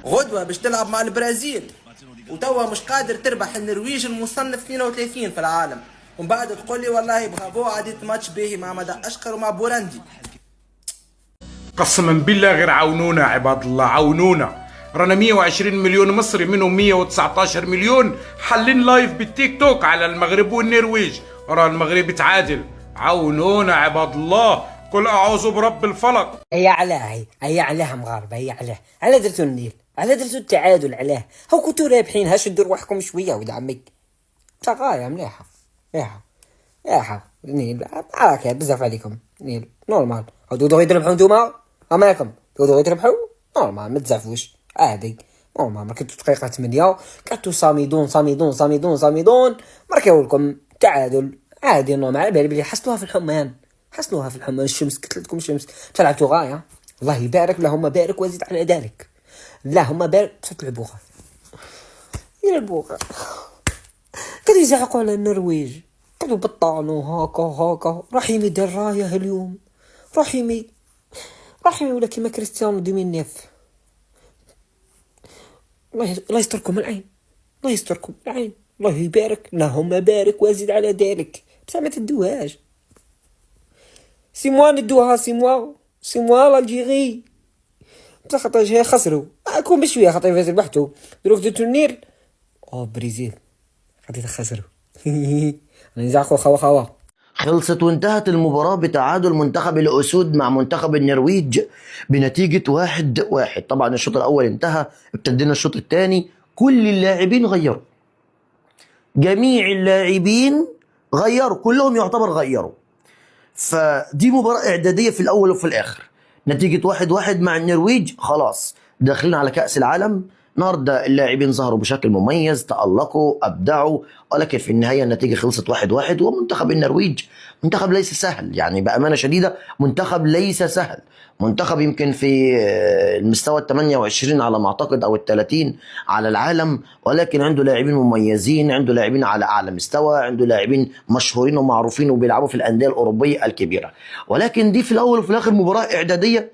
غدوة باش تلعب مع البرازيل، وتوا مش قادر تربح النرويج المصنف 32 في العالم، ومن بعد تقول لي والله برافو عديت ماتش باهي مع مدغشقر ومع بورندي. قسما بالله غير عاونونا عباد الله، عاونونا. رانا 120 مليون مصري، منهم 119 مليون حلين لايف بالتيك توك على المغرب والنرويج. راه المغرب تعادل، عاونونا عباد الله. قل اعوذ برب الفلق. هي علاه هي علاه مغاربه، هي علاه على درتو النيل، على درتو التعادل، علاه هاو كنتو رابحين. ها شدوا رواحكم شويه ولد عمك. غايه مليحه مليحه النيل معاك بزاف عليكم. نيل نورمال، هادو يتربحوا نتوما مالكم، تقدروا يتربحوا نورمال ما تزعفوش عادي نورمال. مركبتو دقيقه 8 قعدتو صامدون مركبوا لكم تعادل عادي نورمال. على بالي حصلوها في الحمان، حصلوها في الحمان. الشمس قتلتكم الشمس، تلعبتوا غايه. الله يبارك، اللهم بارك وزيد على ذلك، اللهم بارك. تلعبوا غايه يلعبوا غايه. كانوا يزعقوا على النرويج، كانوا بطانوا هاكا. رحيمي دار رايه اليوم، رحيمي ولا كيما كريستيانو 2009. الله يستركم العين، الله يستركم العين، الله يبارك، اللهم بارك وزيد على ذلك. بصح ما تدوهاش، سي موا ندوها، سي موا الجيري. بصح خاطر خسروا كون بشويه، خاطر فاز ربحتو دروك دو تورنير بريزيل خاطر خسروا. نزعقوا خوا. خلصت وانتهت المباراة بتعادل منتخب الأسود مع منتخب النرويج بنتيجة 1-1. طبعا الشوط الأول انتهى، ابتدينا الشوط الثاني. كل اللاعبين غيروا، جميع اللاعبين غيروا، كلهم يعتبر غيروا. فدي مباراة إعدادية في الأول وفي الآخر. نتيجة 1-1 مع النرويج، خلاص داخلين على كأس العالم. النهارده اللاعبين ظهروا بشكل مميز، تألقوا أبدعوا، ولكن في النهاية النتيجة خلصت 1-1. ومنتخب النرويج منتخب ليس سهل، يعني بأمانة شديدة منتخب ليس سهل. منتخب يمكن في المستوى 28 على ما أعتقد أو 30 على العالم، ولكن عنده لاعبين مميزين، عنده لاعبين على أعلى مستوى، عنده لاعبين مشهورين ومعروفين وبيلعبوا في الأندية الأوروبية الكبيرة. ولكن دي في الأول وفي الآخر مباراة إعدادية،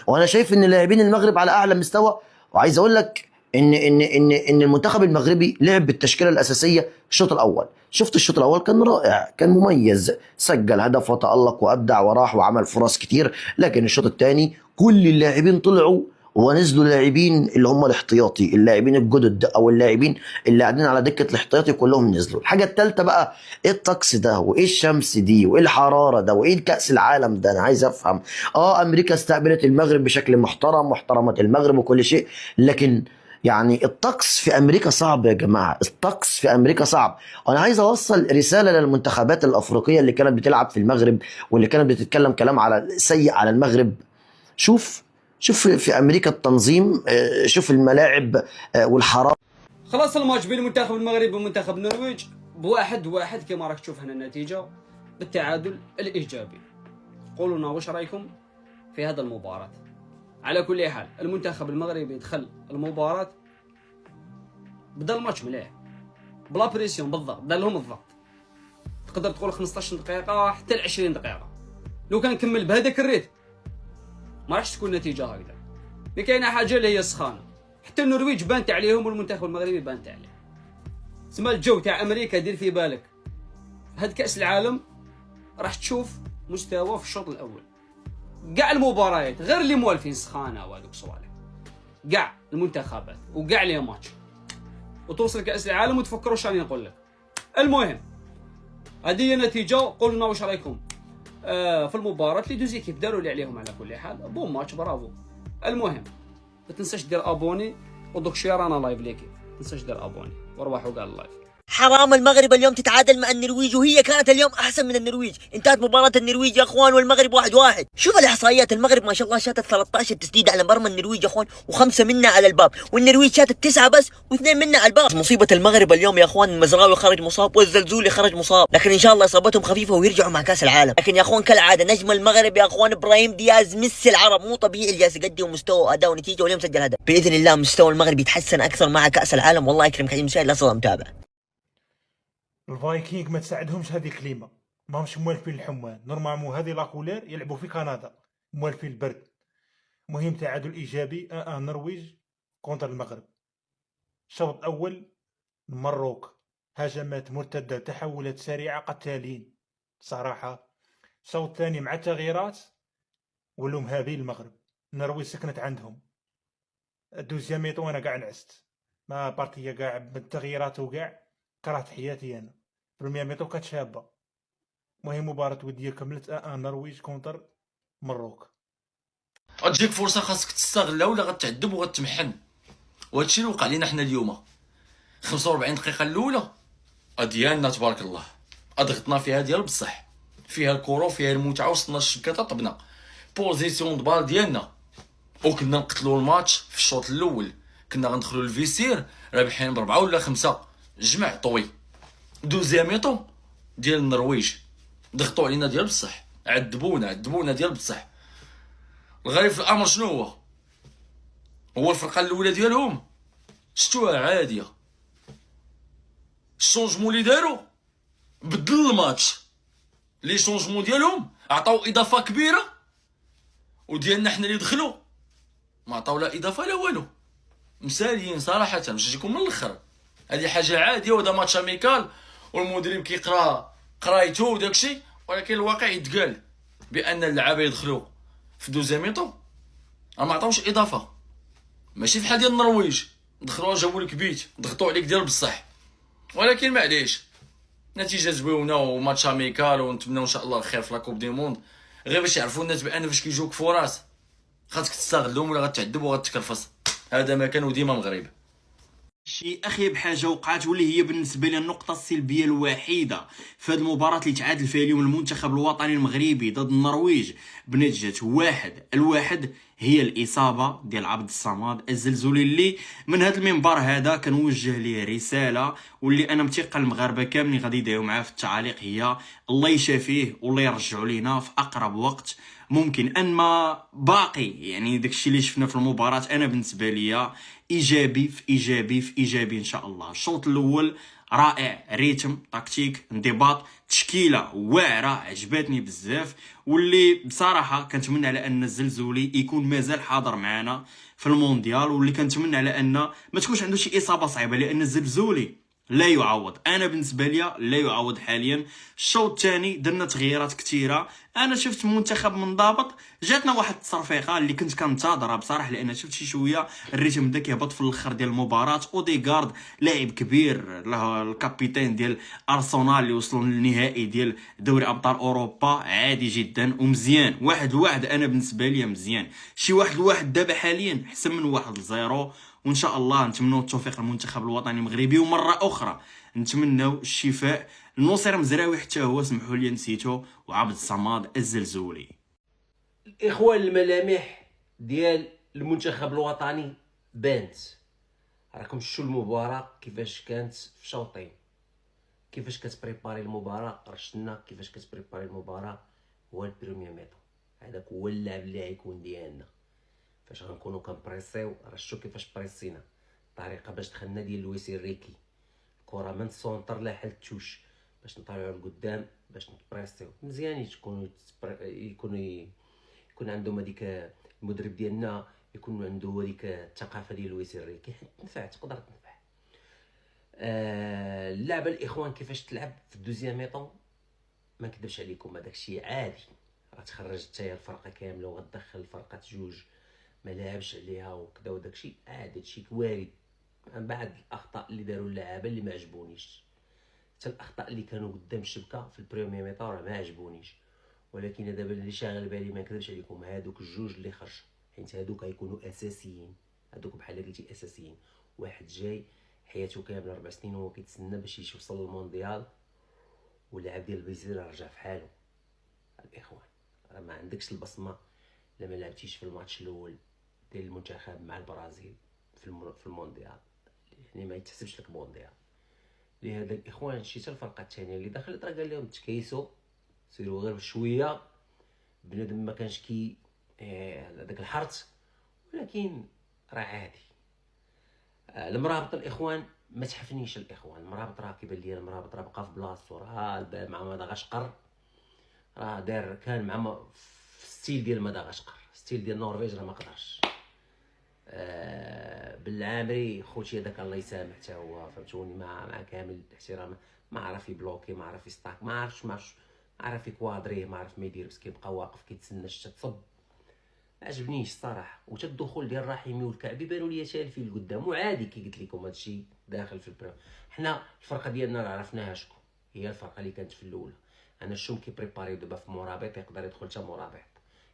وأنا شايف إن لاعبين المغرب على أعلى مستوى. وعايز أقول لك ان المنتخب المغربي لعب بالتشكيله الاساسيه الشوط الاول. شفت الشوط الاول كان رائع، كان مميز، سجل هدف وتالق وابدع وراح وعمل فرص كتير. لكن الشوط الثاني كل اللاعبين طلعوا ونزلوا، لاعبين اللي هم الاحتياطي، اللاعبين الجدد او اللاعبين اللي قاعدين على دكه الاحتياطي كلهم نزلوا. الحاجه الثالثه بقى، ايه الطقس ده وايه الشمس دي وايه الحراره ده وايه الكاس العالم ده؟ انا عايز افهم. امريكا استقبلت المغرب بشكل محترم واحترمت المغرب وكل شيء، لكن يعني الطقس في امريكا صعب يا جماعه، الطقس في امريكا صعب. وانا عايز اوصل رساله للمنتخبات الافريقيه اللي كانت بتلعب في المغرب واللي كانت بتتكلم كلام على سيء على المغرب. شوف في امريكا التنظيم، شوف الملاعب والحراره. خلاص الماتش بين المنتخب المغربي ومنتخب النرويج ب1-1 كما راك تشوف هنا النتيجه بالتعادل الايجابي. قولوا لنا واش رايكم في هذا المباراه. على كل حال المنتخب المغربي دخل المباراة بدا الماتش مليح بلا بريسيون، بالضغط، دار لهم الضغط. تقدر تقول 15 دقيقة حتى ل 20 دقيقة. لو كان كمل بهذاك الريتم ما راحش تكون النتيجة هكذا. ما كاينه حاجة اللي هي السخانة. حتى النرويج بانت عليهم والمنتخب المغربي بانت عليه. تسمى الجو تاع امريكا دير في بالك، هاد كأس العالم راح تشوف مستوى في الشوط الاول. كاع المباريات غير اللي موالفين سخانه وهذوك الصوالح، كاع المنتخبات وكاع لي ماتش، وتوصل كاس العالم وتفكروا واش راني نقول لك. المهم هذه هي النتيجه. قولوا لنا واش رايكم في المباراه اللي دوز كيف داروا اللي عليهم. على كل حال بون ماتش، برافو. المهم ما تنساش دير ابوني، ودوك شي رانا لايف ليكي، ما تنساش دير ابوني وارواحوا كاع اللايف. حرام المغرب اليوم تتعادل مع النرويج، وهي كانت اليوم احسن من النرويج. انتهت مباراة النرويج يا اخوان والمغرب 1-1. شوف الاحصائيات، المغرب ما شاء الله شاتت 13 تسديده على مرمى النرويج يا اخوان، و5 منا على الباب، والنرويج شاتت 9 بس و2 منا على الباب. مصيبة المغرب اليوم يا اخوان، المزراوي خرج مصاب والزلزولي خرج مصاب، لكن ان شاء الله اصابتهم خفيفة ويرجعوا مع كاس العالم. لكن يا اخوان كالعادة نجم المغرب يا اخوان ابراهيم دياز ميسي العرب، مو طبيعي اللي جالس يقدم مستوى واداء ونتيجة، واليوم سجل هدف. باذن الله مستوى المغرب يتحسن اكثر مع كاس العالم. والله يكرمك يا مشاهد، لا صدى متابع. الفايكينغ ما تساعدهمش هذه الكليمه، ماهمش موالفين الحمان. نورمالمون هذه لاكولير يلعبوا في كندا موالفين البرد. مهم تعادل ايجابي. النرويج كونتر المغرب. الشوط الأول المروك هجمات مرتدة، تحولات سريعة قتالين صراحة. الشوط الثاني مع التغييرات ولو مهابين المغرب، النرويج سكنت عندهم. الدوزيام ميطو انا كاع نعست ما بارتيه كاع بالتغييرات وكاع، كرهت حياتي انا. بروميير ميطو كانت شابه. المهم مباراة ودية كملت النرويج كونتر مروك. غتجيك فرصه خاصك تستغلها ولا غتعذب وغتمحن، وهادشي اللي وقع لينا حنا اليوم. 45 دقيقه الاولى ديالنا تبارك الله، ضغطنا فيها ديال بصح، فيها الكره وفيها المتعه، وصلنا الشبكه طبنا بوزيسيون دبال ديالنا، وكنا نقتلوا الماتش. في الشوط الاول كنا غندخلوا للفيسير رابحين ب4 ولا 5 جمع طوي. دوزيام ميطو ديال النرويج ضغطوا علينا ديال بصح، عذبونا ديال بصح. الغريب في الامر شنو هو الفرقه الاولى ديالهم شتوها عاديه. الشونجمون اللي داروا بدل الماتش، لي شونجمون ديالهم عطاو اضافه كبيره، وديالنا حنا اللي دخلوا ما عطاو لا اضافه لا والو. مساليين صراحه، باش نجيكم من الاخر. هذه حاجه عاديه، وهذا ماتش اميكال والمدرب كيقرا قرايته وداكشي، ولكن الواقع يتقال بان اللعابه يدخلوا في دوزيام ميطو ما عطاوش اضافه. ماشي بحال ديال النرويج دخلوا جابوا لك بيت ضغطوا عليك ديال بصح. ولكن معليش، نتيجه زويونه وماتش اميكال، ونتمنوا ان شاء الله الخير في لاكوب دي موند، غير باش يعرفوا الناس بان فاش كيجوك فرص خاصك تستغلهم ولا غتعذب وغتكرفص. هذا ما كان وديما مغرب. شي اخيب حاجه وقعت، واللي هي بالنسبه لي النقطه السلبيه الوحيده في هذه المباراه اللي تعادل فيها اليوم المنتخب الوطني المغربي ضد النرويج بنتيجه 1-1، هي الاصابه ديال عبد الصمد الزلزولي، اللي من هذا المنبر هذا كنوجه ليه رساله، واللي انا متيقن المغاربه كاملين غادي يدعيو معاه في التعاليق، هي الله يشافيه والله يرجعوا لينا في اقرب وقت ممكن. ان ما باقي يعني داكشي اللي شفنا في المباراه انا بالنسبه ليا ايجابي في ايجابي في ايجابي ان شاء الله. الشوط الاول رائع، ريتم، تكتيك، انضباط، تشكيله واعره عجبتني بزاف، واللي بصراحه كنتمنى على ان الزلزولي يكون مازال حاضر معنا في المونديال، واللي كنتمنى على ان ما تكونش عنده شي اصابه صعيبه، لان الزلزولي لا يعوض. انا بالنسبه لي لا يعوض حاليا. الشوط الثاني درنا تغييرات كثيره، انا شفت منتخب منضبط، جاتنا واحد التصرفيقه اللي كنت كنتظرها بصراحه، لان شفت شي شويه الريتم بدا كيهبط في الاخر ديال المباراه. اوديغارد لاعب كبير، الكابيتان ديال ارسنال اللي وصلوا للنهائي ديال دوري ابطال اوروبا، عادي جدا ومزيان. 1-1 انا بالنسبه لي مزيان. شي 1-1 دابا حاليا احسن من 1-0، وان شاء الله نتمنوا التوفيق للمنتخب الوطني المغربي، ومره اخرى نتمنوا الشفاء لنصير مزراوي حتى هو، سمحوا لي نسيتو، وعبد الصمد الزلزولي. الاخوان الملامح ديال المنتخب الوطني بانت، راكم شفتوا المباراه كيفاش كانت في شوطين، كيفاش كتبريباري المباراه. رشنا كيفاش كتبريباري المباراه هو البريمير ميطو، هذاك هو اللعب اللي غيكون ديالنا. فاش غنكونوا كنبريسيو، رشتو كيفاش بريسينا، طريقه باش دخلنا ديال لويس انريكي، الكره من السونتر لا حل التوش باش نطلعوا لقدام باش نبريسيو مزيان. يكون عندهم هذيك المدرب ديالنا، يكون عنده هذيك الثقافه ديال لويس انريكي، تنفع تقدر تنفع. اللعبه الاخوان كيفاش تلعب في الدوزيام ميطون، ما نكذبش عليكم هذاك الشيء عادي، غتخرج حتى الفرقه كامله وغتدخل الفرقه جوج ما لعبش عليها وكذا، وداك شيء عادي، هادشي وارد. من بعد الاخطاء اللي داروا اللعابه اللي ما عجبونيش، حتى الاخطاء اللي كانوا قدام الشبكه في البريمير ميطون راه ما عجبونيش، ولكن دابا اللي شاغل بالي ما نكذبش عليكم هادوك الجوج اللي خرجوا، حيت هادوك غيكونوا اساسيين، هادوك بحال قلتي اساسيين. واحد جاي حياته كامله 4 سنين وهو كيتسنى باش يوصل للمونديال، واللاعب ديال البرازيل رجع في حاله. الاخوان راه ما عندكش البصمه لما لعبتيش في الماتش الاول ديال المنتخب مع البرازيل في المونديال، يعني ما يتحسبش لك مونديال. لهذا الاخوان شتي الفرقه الثانيه اللي دخلت راه قال لهم تكيسوا، سيروا غير شويه، بنادم ما كانش كي هذاك الحرت، ولكن راه عادي. المرابط الاخوان ما تحفنيش، الاخوان المرابط راه كيبان لي المرابط راه بقى في بلاصتو، راه مع مدغشقر راه دار كان مع في ستيل ديال مدغشقر، ستيل ديال النرويج راه ما قدرش. بالعامري خوتي هذاك الله يسامح حتى هو فهمتوني، مع كامل الاحترام، ما عرف يبلوكي، ما عرف يستاك، ما عرف يكوادريه، ما عرف ما يدير، بس كيبقى واقف كيتسنى الشتا تصب. ما عجبنيش الصراحه. وتا الدخول ديال رحيمي والكعبي بانوا لي تالفين لقدام، وعادي كي قلت لكم هادشي داخل في البريم. حنا الفرقه ديالنا اللي عرفناها شكون هي الفرقه اللي كانت في الاولى. انا الشوم كيبريباريو دابا في مرابط، يقدر يدخل حتى مرابط،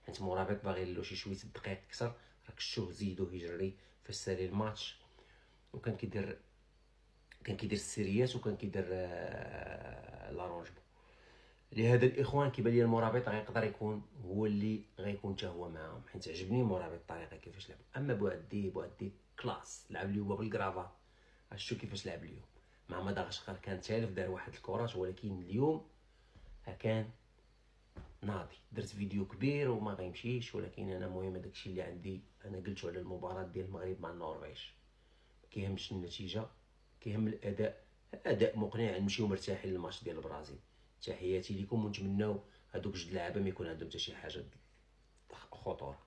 حيت مرابط باغي له شي شويه الدقائق اكثر. راك شتوه زيدو يجري فاش سالي الماتش، وكان كيدير السيريات، وكان كيدير لارونجمون. لهذا الاخوان كيبان لي المرابط غيقدر يكون هو اللي غيكون حتى هو معاهم، حيت عجبني مرابط الطريقه كيفاش لعب. اما بوعدي كلاس لعب اليوم بالكرافا، شتو كيفاش لعب اليوم مع مدغشقر. كان تالف دار واحد الكرات، ولكن اليوم كان ناضي. درت فيديو كبير وما غيمشيش، ولكن انا مهم داكشي اللي عندي انا قلته على المباراه ديال المغرب مع النرويج. كيهمش النتيجه، كيهم الاداء مقنع، نمشيو مرتاحين للماتش ديال البرازيل. تحياتي لكم، ونتمناو هذوك جوج لعابه ما يكون عندهم حتى شي حاجه خطوره.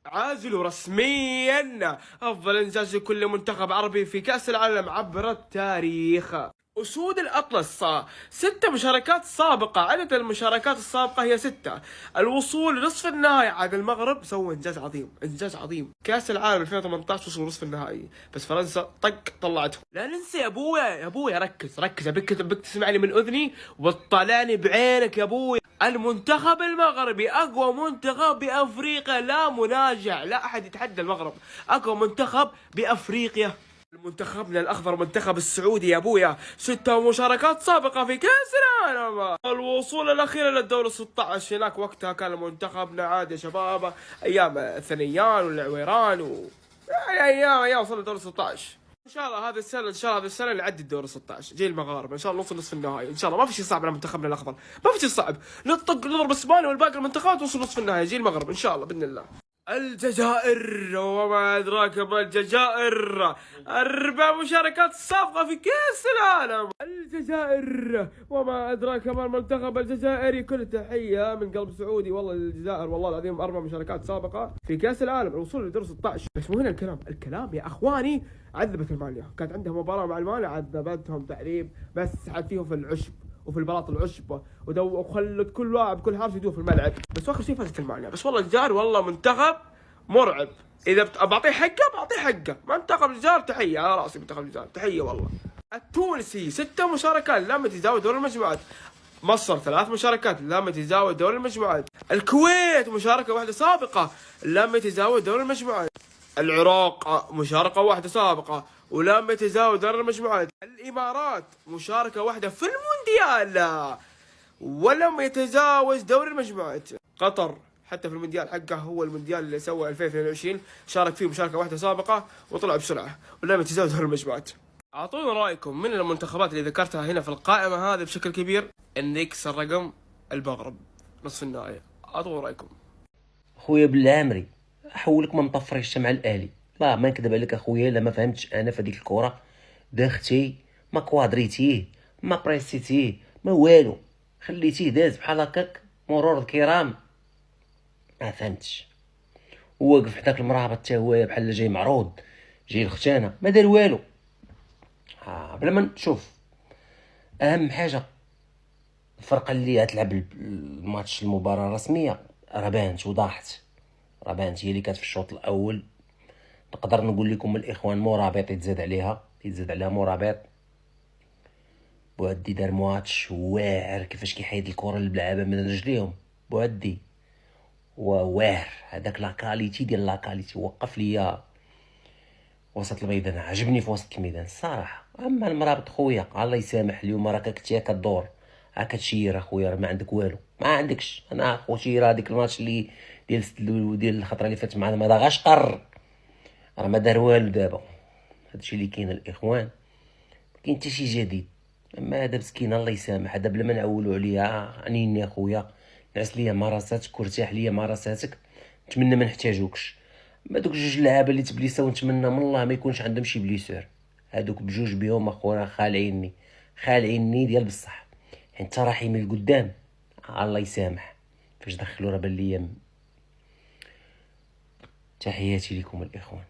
عاجل رسميا افضل انجاز لكل منتخب عربي في كاس العالم عبر التاريخ. أسود الأطلس 6 مشاركات سابقة، عدد المشاركات السابقة هي 6. الوصول لنصف النهائي عاد المغرب سوى إنجاز عظيم. كأس العالم 2018 وصلوا نصف النهائي، بس فرنسا طلعتهم. لا ننسى يا أبويا ركز أبيك تسمعني من أذني وتطلعني بعينك يا أبويا. المنتخب المغربي أقوى منتخب بأفريقيا، لا مناجع، لا أحد يتحدى المغرب. أقوى منتخب بأفريقيا. منتخبنا الأخضر منتخب السعودي يا أبويا، 6 مشاركات سابقة في كأس العالم. الوصول الأخير للدور 16 هناك، وقتها كان منتخبنا عاد يا شباب أيام الثنيان والعويران أيام وصلنا الدور 16. إن شاء الله هذه السنة نعدي الدور 16، جاي المغاربة إن شاء الله نوصل نصف النهائي إن شاء الله. ما في شيء صعب على منتخبنا الأخضر، ما في شيء صعب، نضرب اسبانيا والباقي المنتخبات ونوصل نصف النهائي، جاي المغرب إن شاء الله بإذن الله. الجزائر وما أدراك ما الجزائر، 4 مشاركات سابقة في كأس العالم. الجزائر وما أدراك ما المنتخب الجزائري، كل تحية من قلب سعودي والله للجزائر، والله العظيم 4 مشاركات سابقة في كأس العالم، الوصول لدور 16. بس مو هنا الكلام يا أخواني. عذبت المانيا، كانت عندها مباراة مع المانيا عذبتهم تعذيب، بس سحبت فيهم في العشب وفي البلاط العشب، وخلت كل لاعب كل حارس يدوه في الملعب، بس اخر شيء فازت المانيا. بس والله الجزائر والله منتخب مرعب، اذا بعطيه حقه منتخب الجزائر تحيه على راسي، منتخب الجزائر تحيه والله. التونسي 6 مشاركات لم يتزاوج دور المجموعات. مصر 3 مشاركات لم يتزاوج دور المجموعات. الكويت مشاركة واحدة سابقة لم يتزاوج دور المجموعات. العراق مشاركة واحدة سابقة ولم يتزاوج دور المجموعات. الإمارات مشاركة واحدة في المونديال ولم يتزاوج دور المجموعات. قطر حتى في المونديال حقه، هو المونديال اللي سوى 2022 شارك فيه مشاركة واحدة سابقة وطلع بسرعة ولم يتزاوج دور المجموعات. أعطونا رأيكم من المنتخبات اللي ذكرتها هنا في القائمة هذه بشكل كبير إن يكسر رقم المغرب نصف النهائي. أعطونا رأيكم. خويا بالعامري احولك ما مطفريش مع الالي، لا ما نكذب عليك اخويا، لا ما فهمتش انا في هذيك الكره داختي ما كوادريتيه ما بريسيتيه ما والو، خليتيه داز بحال هكاك مرور الكرام، ما فهمتش. وواقف حداك المرابط حتى هو بحال جاي معروض، جاي الختانه ما دار والو. بلا ما نشوف اهم حاجه الفرقه اللي غتلعب الماتش المباراه الرسميه راه بانت وضاحت، راه بانت هي اللي كانت في الشوط الاول. نقدر نقول لكم الاخوان مرابط يتزاد عليها مرابط. بوعدي دار ماتش واعر، كيفاش كيحيد الكره للعابه من رجليهم بوعدي واعر. هذاك لاكاليتي ديال لاكاليتي وقف ليا وسط الميدان، عجبني في وسط الميدان الصراحه. اما المرابط خويا الله يسامح، اليوم راك كنتي كدور كتشير اخويا، ما عندك والو، ما عندكش. انا خوتي راه ديك الماتش اللي ديال الخطره اللي فاتت مع مدغشقر راه ما دار والو. دابا هادشي اللي كاين الاخوان، ما كاين حتى شي جديد. اما هذا مسكين الله يسامح، هذا بلا ما نعولوا عليه. عنيني اخويا، نعس ليا مراساتك وارتاح ليا مراساتك، نتمنى ما نحتاجوكش. ما دوك جوج لعابه اللي تبليساو ونتمنى من الله ما يكونش عندهم شي بليسور، هادوك بجوج بهم اخويا خالعيني ديال بصح. حيت رحيمي القدام الله يسامح فاش دخلوا راه بان ليا تحياتي لكم الإخوان.